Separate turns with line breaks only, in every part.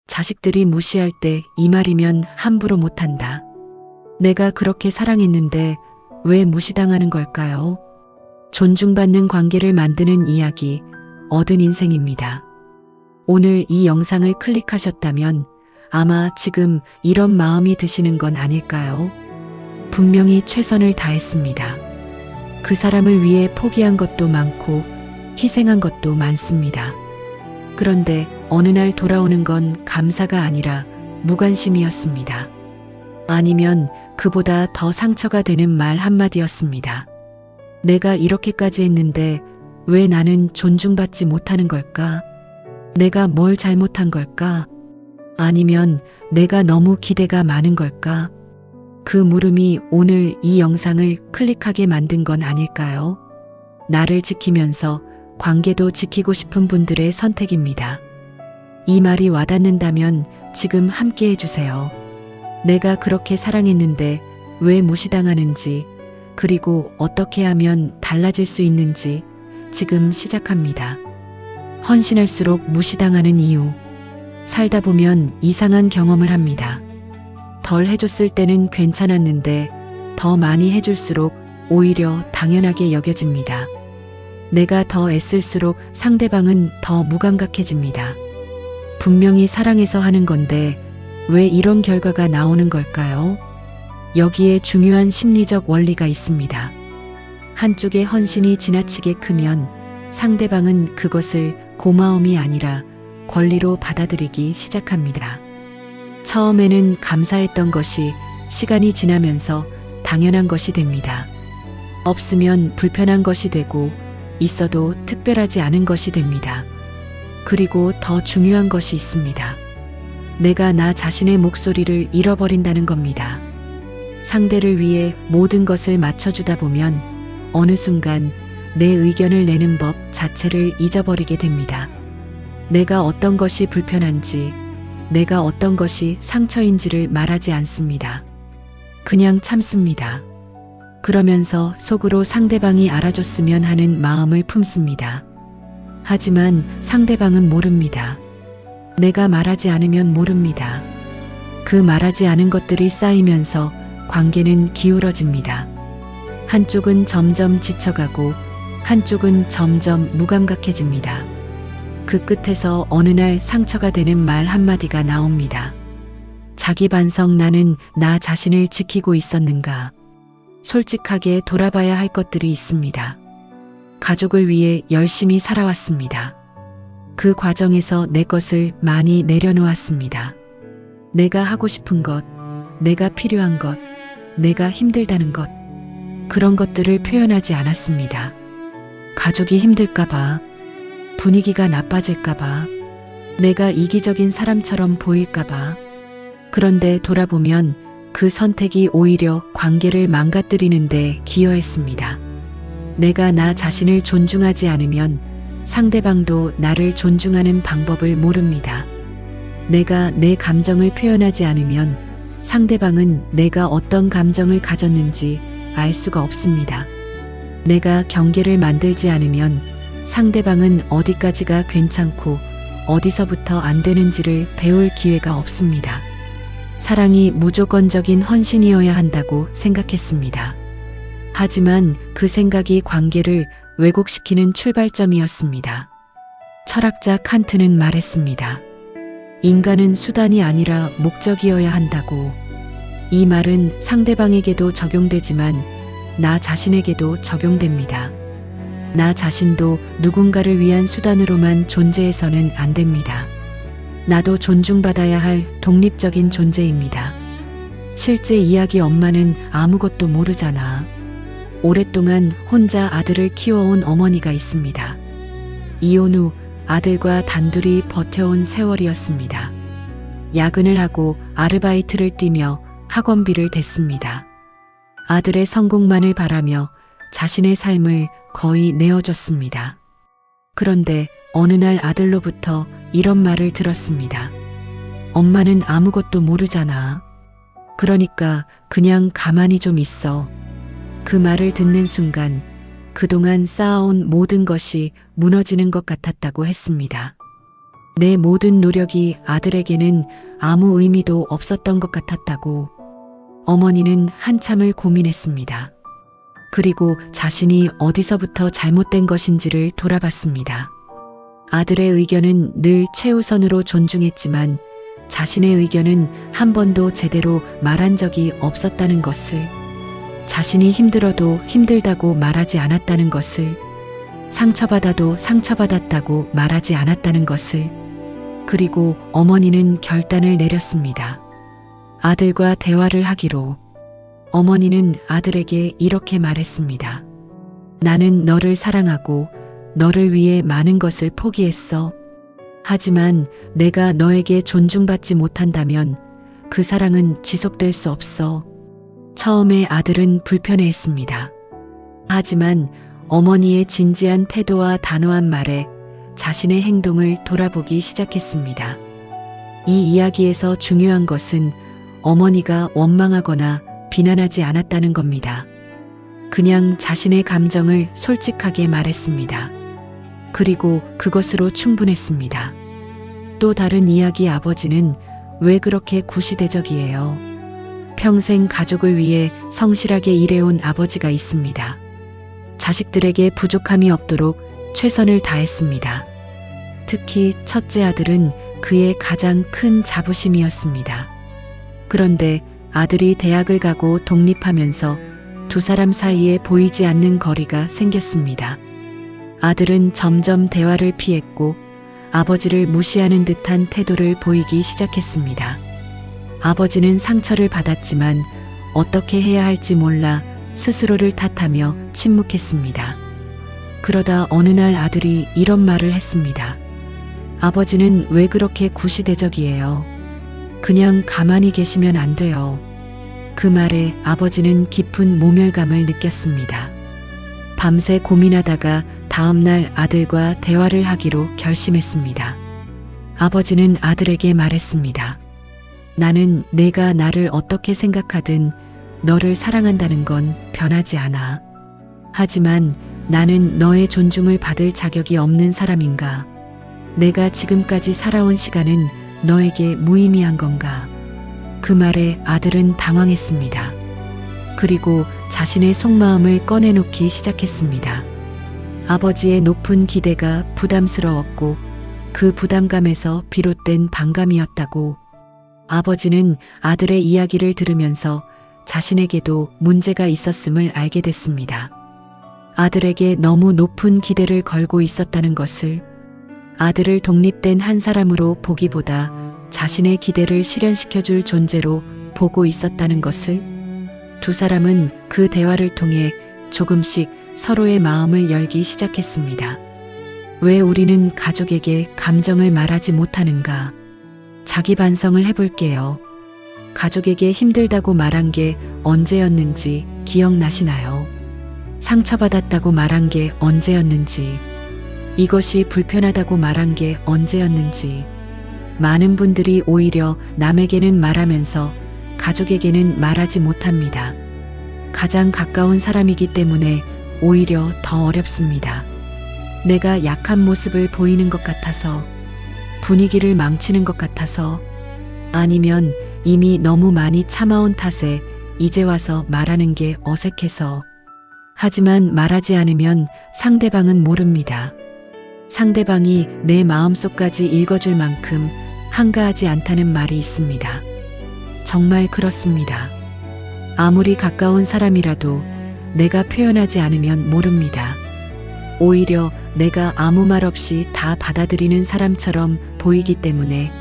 자식들이 무시할 때 이 말이면 함부로 못한다. 내가 그렇게 사랑했는데 왜 무시당하는 걸까요? 존중받는 관계를 만드는 이야기, 얻은 인생입니다. 오늘 이 영상을 클릭하셨다면 아마 지금 이런 마음이 드시는 건 아닐까요? 분명히 최선을 다했습니다. 그 사람을 위해 포기한 것도 많고 희생한 것도 많습니다. 그런데 어느 날 돌아오는 건 감사가 아니라 무관심이었습니다. 아니면 그보다 더 상처가 되는 말 한마디였습니다. 내가 이렇게까지 했는데 왜 나는 존중받지 못하는 걸까? 내가 뭘 잘못한 걸까? 아니면 내가 너무 기대가 많은 걸까? 그 물음이 오늘 이 영상을 클릭하게 만든 건 아닐까요? 나를 지키면서 관계도 지키고 싶은 분들의 선택입니다. 이 말이 와닿는다면 지금 함께 해주세요. 내가 그렇게 사랑했는데 왜 무시당하는지, 그리고 어떻게 하면 달라질 수 있는지 지금 시작합니다. 헌신할수록 무시당하는 이유. 살다 보면 이상한 경험을 합니다. 덜 해줬을 때는 괜찮았는데 더 많이 해줄수록 오히려 당연하게 여겨집니다. 내가 더 애쓸수록 상대방은 더 무감각해집니다. 분명히 사랑해서 하는 건데 왜 이런 결과가 나오는 걸까요? 여기에 중요한 심리적 원리가 있습니다. 한쪽의 헌신이 지나치게 크면 상대방은 그것을 고마움이 아니라 권리로 받아들이기 시작합니다. 처음에는 감사했던 것이 시간이 지나면서 당연한 것이 됩니다. 없으면 불편한 것이 되고 있어도 특별하지 않은 것이 됩니다. 그리고 더 중요한 것이 있습니다. 내가 나 자신의 목소리를 잃어버린다는 겁니다. 상대를 위해 모든 것을 맞춰주다 보면 어느 순간 내 의견을 내는 법 자체를 잊어버리게 됩니다. 내가 어떤 것이 불편한지, 내가 어떤 것이 상처인지를 말하지 않습니다. 그냥 참습니다. 그러면서 속으로 상대방이 알아줬으면 하는 마음을 품습니다. 하지만 상대방은 모릅니다. 내가 말하지 않으면 모릅니다. 그 말하지 않은 것들이 쌓이면서 관계는 기울어집니다. 한쪽은 점점 지쳐가고 한쪽은 점점 무감각해집니다. 그 끝에서 어느 날 상처가 되는 말 한마디가 나옵니다. 자기 반성. 나는 나 자신을 지키고 있었는가? 솔직하게 돌아봐야 할 것들이 있습니다. 가족을 위해 열심히 살아왔습니다. 그 과정에서 내 것을 많이 내려놓았습니다. 내가 하고 싶은 것, 내가 필요한 것, 내가 힘들다는 것, 그런 것들을 표현하지 않았습니다. 가족이 힘들까봐, 분위기가 나빠질까봐, 내가 이기적인 사람처럼 보일까봐. 그런데 돌아보면 그 선택이 오히려 관계를 망가뜨리는데 기여했습니다. 내가 나 자신을 존중하지 않으면 상대방도 나를 존중하는 방법을 모릅니다. 내가 내 감정을 표현하지 않으면 상대방은 내가 어떤 감정을 가졌는지 알 수가 없습니다. 내가 경계를 만들지 않으면 상대방은 어디까지가 괜찮고 어디서부터 안 되는지를 배울 기회가 없습니다. 사랑이 무조건적인 헌신이어야 한다고 생각했습니다. 하지만 그 생각이 관계를 왜곡시키는 출발점이었습니다. 철학자 칸트는 말했습니다. 인간은 수단이 아니라 목적이어야 한다고. 이 말은 상대방에게도 적용되지만 나 자신에게도 적용됩니다. 나 자신도 누군가를 위한 수단으로만 존재해서는 안 됩니다. 나도 존중받아야 할 독립적인 존재입니다. 실제 이야기 엄마는 아무것도 모르잖아. 오랫동안 혼자 아들을 키워온 어머니가 있습니다. 이혼 후 아들과 단둘이 버텨온 세월이었습니다. 야근을 하고 아르바이트를 뛰며 학원비를 댔습니다. 아들의 성공만을 바라며 자신의 삶을 거의 내어줬습니다. 그런데 어느 날 아들로부터 이런 말을 들었습니다. 엄마는 아무것도 모르잖아. 그러니까 그냥 가만히 좀 있어. 그 말을 듣는 순간 그동안 쌓아온 모든 것이 무너지는 것 같았다고 했습니다. 내 모든 노력이 아들에게는 아무 의미도 없었던 것 같았다고 어머니는 한참을 고민했습니다. 그리고 자신이 어디서부터 잘못된 것인지를 돌아봤습니다. 아들의 의견은 늘 최우선으로 존중했지만 자신의 의견은 한 번도 제대로 말한 적이 없었다는 것을, 자신이 힘들어도 힘들다고 말하지 않았다는 것을, 상처받아도 상처받았다고 말하지 않았다는 것을, 그리고 어머니는 결단을 내렸습니다. 아들과 대화를 하기로. 어머니는 아들에게 이렇게 말했습니다. 나는 너를 사랑하고 너를 위해 많은 것을 포기했어. 하지만 내가 너에게 존중받지 못한다면 그 사랑은 지속될 수 없어. 처음에 아들은 불편해했습니다. 하지만 어머니의 진지한 태도와 단호한 말에 자신의 행동을 돌아보기 시작했습니다. 이 이야기에서 중요한 것은 어머니가 원망하거나 비난하지 않았다는 겁니다. 그냥 자신의 감정을 솔직하게 말했습니다. 그리고 그것으로 충분했습니다. 또 다른 이야기, 아버지는 왜 그렇게 구시대적이에요? 평생 가족을 위해 성실하게 일해온 아버지가 있습니다. 자식들에게 부족함이 없도록 최선을 다했습니다. 특히 첫째 아들은 그의 가장 큰 자부심이었습니다. 그런데 아들이 대학을 가고 독립하면서 두 사람 사이에 보이지 않는 거리가 생겼습니다. 아들은 점점 대화를 피했고 아버지를 무시하는 듯한 태도를 보이기 시작했습니다. 아버지는 상처를 받았지만 어떻게 해야 할지 몰라 스스로를 탓하며 침묵했습니다. 그러다 어느 날 아들이 이런 말을 했습니다. 아버지는 왜 그렇게 구시대적이에요? 그냥 가만히 계시면 안 돼요. 그 말에 아버지는 깊은 모멸감을 느꼈습니다. 밤새 고민하다가 다음날 아들과 대화를 하기로 결심했습니다. 아버지는 아들에게 말했습니다. 나는 내가 나를 어떻게 생각하든 너를 사랑한다는 건 변하지 않아. 하지만 나는 너의 존중을 받을 자격이 없는 사람인가? 내가 지금까지 살아온 시간은 너에게 무의미한 건가? 그 말에 아들은 당황했습니다. 그리고 자신의 속마음을 꺼내놓기 시작했습니다. 아버지의 높은 기대가 부담스러웠고 그 부담감에서 비롯된 반감이었다고. 아버지는 아들의 이야기를 들으면서 자신에게도 문제가 있었음을 알게 됐습니다. 아들에게 너무 높은 기대를 걸고 있었다는 것을, 아들을 독립된 한 사람으로 보기보다 자신의 기대를 실현시켜줄 존재로 보고 있었다는 것을. 두 사람은 그 대화를 통해 조금씩 서로의 마음을 열기 시작했습니다. 왜 우리는 가족에게 감정을 말하지 못하는가? 자기 반성을 해볼게요. 가족에게 힘들다고 말한 게 언제였는지 기억나시나요? 상처받았다고 말한 게 언제였는지, 이것이 불편하다고 말한 게 언제였는지. 많은 분들이 오히려 남에게는 말하면서 가족에게는 말하지 못합니다. 가장 가까운 사람이기 때문에 오히려 더 어렵습니다. 내가 약한 모습을 보이는 것 같아서, 분위기를 망치는 것 같아서, 아니면 이미 너무 많이 참아온 탓에 이제 와서 말하는 게 어색해서. 하지만 말하지 않으면 상대방은 모릅니다. 상대방이 내 마음속까지 읽어줄 만큼 한가하지 않다는 말이 있습니다. 정말 그렇습니다. 아무리 가까운 사람이라도 내가 표현하지 않으면 모릅니다. 오히려 내가 아무 말 없이 다 받아들이는 사람처럼 보이기 때문에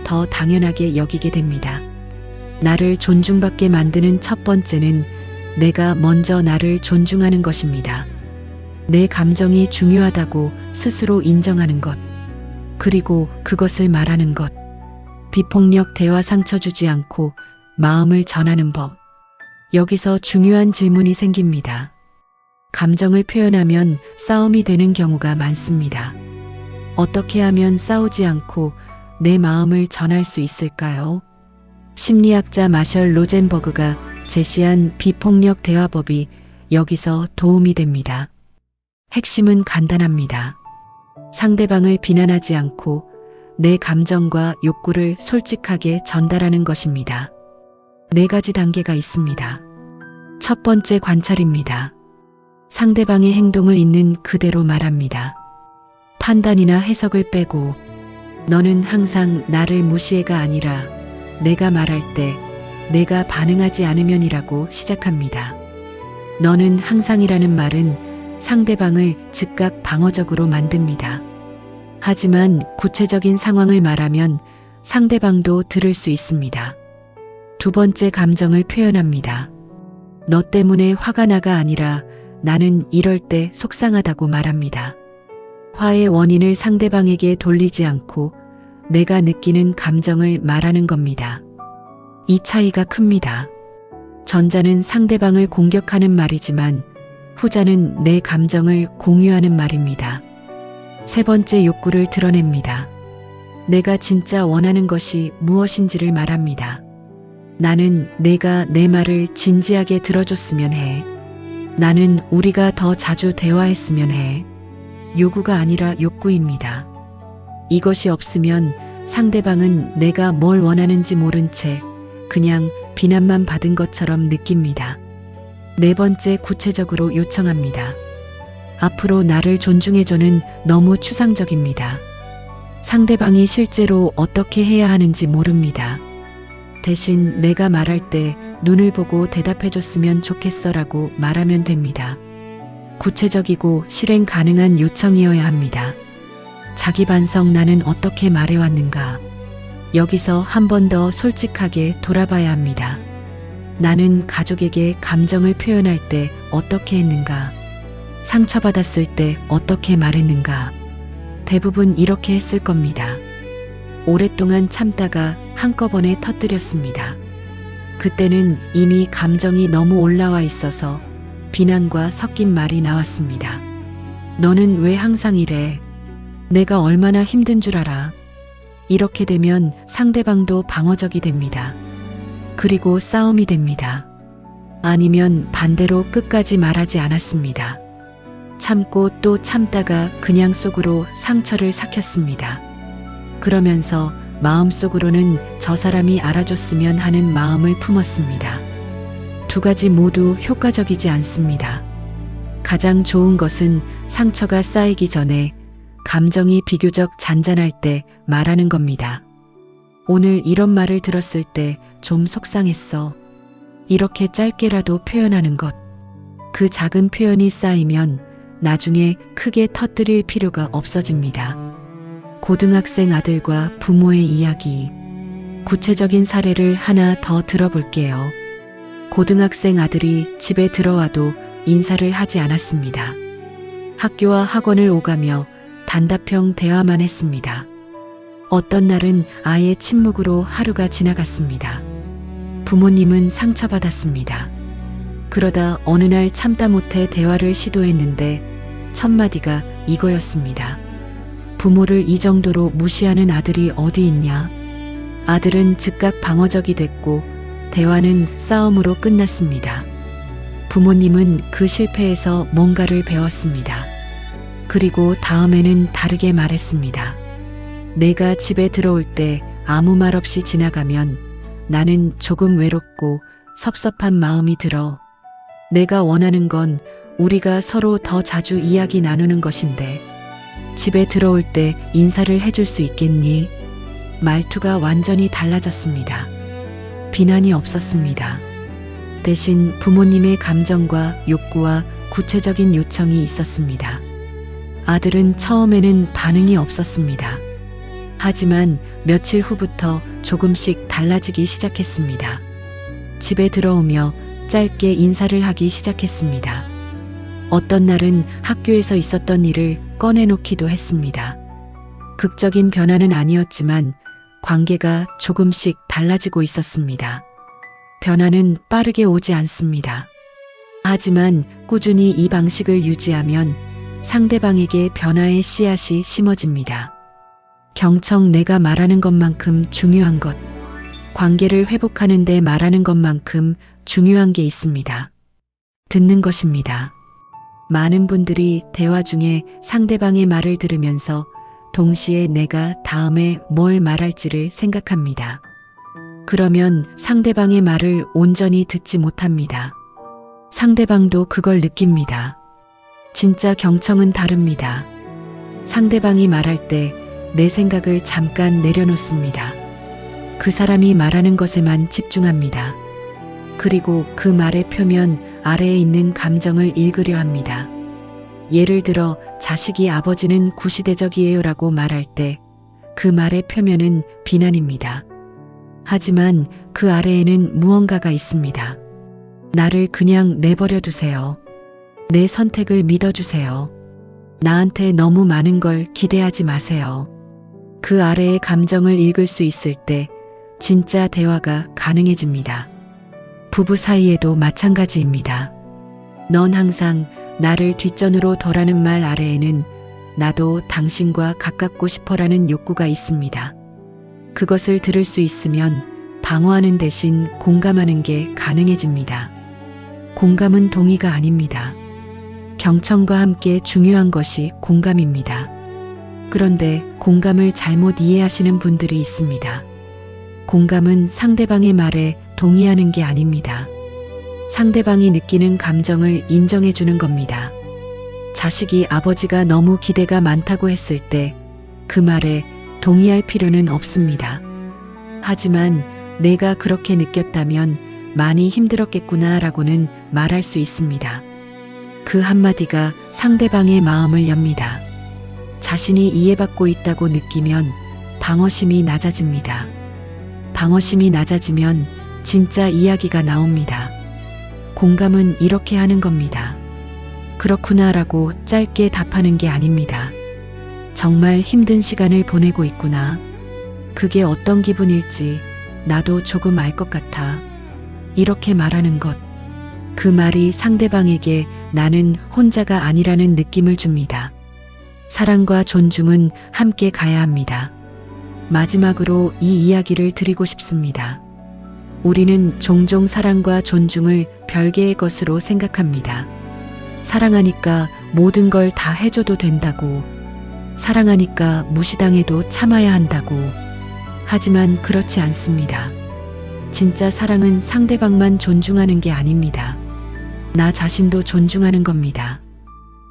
더 당연하게 여기게 됩니다. 나를 존중받게 만드는 첫 번째는 내가 먼저 나를 존중하는 것입니다. 내 감정이 중요하다고 스스로 인정하는 것, 그리고 그것을 말하는 것. 비폭력 대화, 상처 주지 않고 마음을 전하는 법. 여기서 중요한 질문이 생깁니다. 감정을 표현하면 싸움이 되는 경우가 많습니다. 어떻게 하면 싸우지 않고 내 마음을 전할 수 있을까요? 심리학자 마셜 로젠버그가 제시한 비폭력 대화법이 여기서 도움이 됩니다. 핵심은 간단합니다. 상대방을 비난하지 않고 내 감정과 욕구를 솔직하게 전달하는 것입니다. 4가지 단계가 있습니다. 첫 번째 관찰입니다. 상대방의 행동을 있는 그대로 말합니다. 판단이나 해석을 빼고 너는 항상 나를 무시해가 아니라 내가 말할 때 내가 반응하지 않으면이라고 시작합니다. 너는 항상이라는 말은 상대방을 즉각 방어적으로 만듭니다. 하지만 구체적인 상황을 말하면 상대방도 들을 수 있습니다. 두 번째 감정을 표현합니다. 너 때문에 화가 나가 아니라 나는 이럴 때 속상하다고 말합니다. 화의 원인을 상대방에게 돌리지 않고 내가 느끼는 감정을 말하는 겁니다. 이 차이가 큽니다. 전자는 상대방을 공격하는 말이지만 후자는 내 감정을 공유하는 말입니다. 세 번째 욕구를 드러냅니다. 내가 진짜 원하는 것이 무엇인지를 말합니다. 나는 내가 내 말을 진지하게 들어줬으면 해. 나는 우리가 더 자주 대화했으면 해. 요구가 아니라 욕구입니다. 이것이 없으면 상대방은 내가 뭘 원하는지 모른 채 그냥 비난만 받은 것처럼 느낍니다. 네 번째, 구체적으로 요청합니다. 앞으로 나를 존중해줘는 너무 추상적입니다. 상대방이 실제로 어떻게 해야 하는지 모릅니다. 대신 내가 말할 때 눈을 보고 대답해줬으면 좋겠어라고 말하면 됩니다. 구체적이고 실행 가능한 요청이어야 합니다. 자기 반성, 나는 어떻게 말해왔는가? 여기서 한 번 더 솔직하게 돌아봐야 합니다. 나는 가족에게 감정을 표현할 때 어떻게 했는가? 상처받았을 때 어떻게 말했는가? 대부분 이렇게 했을 겁니다. 오랫동안 참다가 한꺼번에 터뜨렸습니다. 그때는 이미 감정이 너무 올라와 있어서 비난과 섞인 말이 나왔습니다. 너는 왜 항상 이래? 내가 얼마나 힘든 줄 알아? 이렇게 되면 상대방도 방어적이 됩니다. 그리고 싸움이 됩니다. 아니면 반대로 끝까지 말하지 않았습니다. 참고 또 참다가 그냥 속으로 상처를 삭혔습니다. 그러면서 마음속으로는 저 사람이 알아줬으면 하는 마음을 품었습니다. 두 가지 모두 효과적이지 않습니다. 가장 좋은 것은 상처가 쌓이기 전에 감정이 비교적 잔잔할 때 말하는 겁니다. 오늘 이런 말을 들었을 때 좀 속상했어. 이렇게 짧게라도 표현하는 것. 그 작은 표현이 쌓이면 나중에 크게 터뜨릴 필요가 없어집니다. 고등학생 아들과 부모의 이야기. 구체적인 사례를 하나 더 들어볼게요. 고등학생 아들이 집에 들어와도 인사를 하지 않았습니다. 학교와 학원을 오가며 단답형 대화만 했습니다. 어떤 날은 아예 침묵으로 하루가 지나갔습니다. 부모님은 상처받았습니다. 그러다 어느 날 참다 못해 대화를 시도했는데 첫 마디가 이거였습니다. 부모를 이 정도로 무시하는 아들이 어디 있냐? 아들은 즉각 방어적이 됐고 대화는 싸움으로 끝났습니다. 부모님은 그 실패에서 뭔가를 배웠습니다. 그리고 다음에는 다르게 말했습니다. 내가 집에 들어올 때 아무 말 없이 지나가면 나는 조금 외롭고 섭섭한 마음이 들어. 내가 원하는 건 우리가 서로 더 자주 이야기 나누는 것인데 집에 들어올 때 인사를 해줄 수 있겠니? 말투가 완전히 달라졌습니다. 비난이 없었습니다. 대신 부모님의 감정과 욕구와 구체적인 요청이 있었습니다. 아들은 처음에는 반응이 없었습니다. 하지만 며칠 후부터 조금씩 달라지기 시작했습니다. 집에 들어오며 짧게 인사를 하기 시작했습니다. 어떤 날은 학교에서 있었던 일을 꺼내놓기도 했습니다. 극적인 변화는 아니었지만 관계가 조금씩 달라지고 있었습니다. 변화는 빠르게 오지 않습니다. 하지만 꾸준히 이 방식을 유지하면 상대방에게 변화의 씨앗이 심어집니다. 경청, 내가 말하는 것만큼 중요한 것. 관계를 회복하는 데 말하는 것만큼 중요한 게 있습니다. 듣는 것입니다. 많은 분들이 대화 중에 상대방의 말을 들으면서 동시에 내가 다음에 뭘 말할지를 생각합니다. 그러면 상대방의 말을 온전히 듣지 못합니다. 상대방도 그걸 느낍니다. 진짜 경청은 다릅니다. 상대방이 말할 때 내 생각을 잠깐 내려놓습니다. 그 사람이 말하는 것에만 집중합니다. 그리고 그 말의 표면 아래에 있는 감정을 읽으려 합니다. 예를 들어 자식이 아버지는 구시대적이에요라고 말할 때 그 말의 표면은 비난입니다. 하지만 그 아래에는 무언가가 있습니다. 나를 그냥 내버려 두세요. 내 선택을 믿어주세요. 나한테 너무 많은 걸 기대하지 마세요. 그 아래의 감정을 읽을 수 있을 때 진짜 대화가 가능해집니다. 부부 사이에도 마찬가지입니다. 넌 항상 나를 뒷전으로 덜라는 말 아래에는 나도 당신과 가깝고 싶어라는 욕구가 있습니다. 그것을 들을 수 있으면 방어하는 대신 공감하는 게 가능해집니다. 공감은 동의가 아닙니다. 경청과 함께 중요한 것이 공감입니다. 그런데 공감을 잘못 이해하시는 분들이 있습니다. 공감은 상대방의 말에 동의하는 게 아닙니다. 상대방이 느끼는 감정을 인정해 주는 겁니다. 자식이 아버지가 너무 기대가 많다고 했을 때 그 말에 동의할 필요는 없습니다. 하지만 내가 그렇게 느꼈다면 많이 힘들었겠구나 라고는 말할 수 있습니다. 그 한마디가 상대방의 마음을 엽니다. 자신이 이해받고 있다고 느끼면 방어심이 낮아집니다. 방어심이 낮아지면 진짜 이야기가 나옵니다. 공감은 이렇게 하는 겁니다. 그렇구나라고 짧게 답하는 게 아닙니다. 정말 힘든 시간을 보내고 있구나. 그게 어떤 기분일지 나도 조금 알 것 같아. 이렇게 말하는 것. 그 말이 상대방에게 나는 혼자가 아니라는 느낌을 줍니다. 사랑과 존중은 함께 가야 합니다. 마지막으로 이 이야기를 드리고 싶습니다. 우리는 종종 사랑과 존중을 별개의 것으로 생각합니다. 사랑하니까 모든 걸 다 해줘도 된다고, 사랑하니까 무시당해도 참아야 한다고. 하지만 그렇지 않습니다. 진짜 사랑은 상대방만 존중하는 게 아닙니다. 나 자신도 존중하는 겁니다.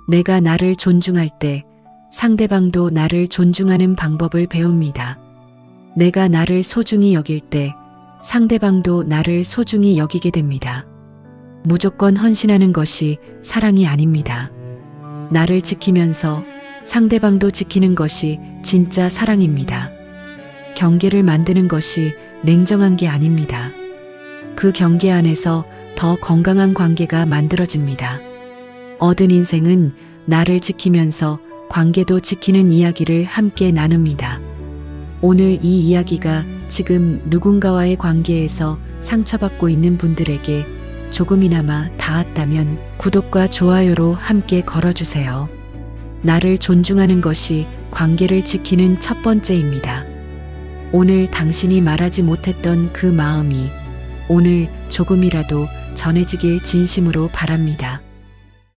내가 나를 존중할 때 상대방도 나를 존중하는 방법을 배웁니다. 내가 나를 소중히 여길 때 상대방도 나를 소중히 여기게 됩니다. 무조건 헌신하는 것이 사랑이 아닙니다. 나를 지키면서 상대방도 지키는 것이 진짜 사랑입니다. 경계를 만드는 것이 냉정한 게 아닙니다. 그 경계 안에서 더 건강한 관계가 만들어집니다. 얻은 인생은 나를 지키면서 관계도 지키는 이야기를 함께 나눕니다. 오늘 이 이야기가 지금 누군가와의 관계에서 상처받고 있는 분들에게 조금이나마 닿았다면 구독과 좋아요로 함께 걸어주세요. 나를 존중하는 것이 관계를 지키는 첫 번째입니다. 오늘 당신이 말하지 못했던 그 마음이 오늘 조금이라도 전해지길 진심으로 바랍니다.